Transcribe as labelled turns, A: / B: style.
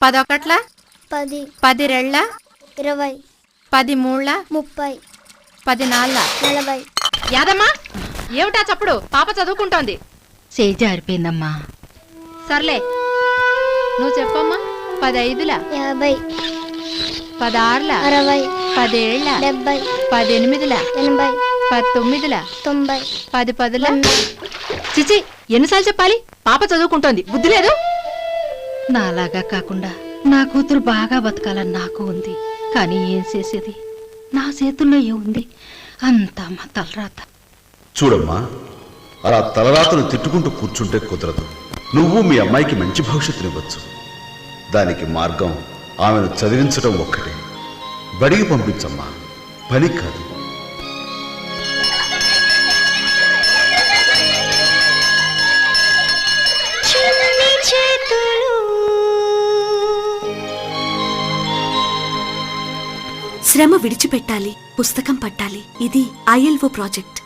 A: 10 ఒకట్ల
B: 10
A: 10 రెళ్ళ
B: 20
A: 10 మూళ్ళ
B: 30
A: 10 నాళ్ళ
B: 40
A: యాదమ్మా ఏమిటా చప్పుడు? పాప చదువుకుంటోంది.
C: చేయి జారిపోయిందమ్మా.
A: సర్లే నువ్వు చెప్పమ్మా. 10 ఐదుల
B: 50
A: 10 ఆరుల
B: 60
A: 10 ఏళ్ళ
B: 70
A: 10 ఎనిమిదిల
B: 80
A: 10 తొమ్మిదిల
B: 90
A: 10 పదుల. చిచి ఎన్నిసార్లు చెప్పాలి? పాప చదువుకుంటోంది, బుద్ధి లేదు.
C: నాలాగా కాకుండా నా కూతురు బాగా బతకాలని నాకు ఉంది. కానీ ఏం చేసేది? నా చేతుల్లో ఏముంది? అంతా మా తలరాత.
D: చూడమ్మా, అలా తలరాతను తిట్టుకుంటూ కూర్చుంటే కుదరదు. నువ్వు మీ అమ్మాయికి మంచి భవిష్యత్తునివ్వచ్చు. దానికి మార్గం ఆమెను చదివించడం ఒక్కటే. బడికి పంపించమ్మా, పని కాదు.
E: శ్రమ విడిచిపెట్టాలి, పుస్తకం పట్టాలి. ఇది ILO ప్రాజెక్ట్.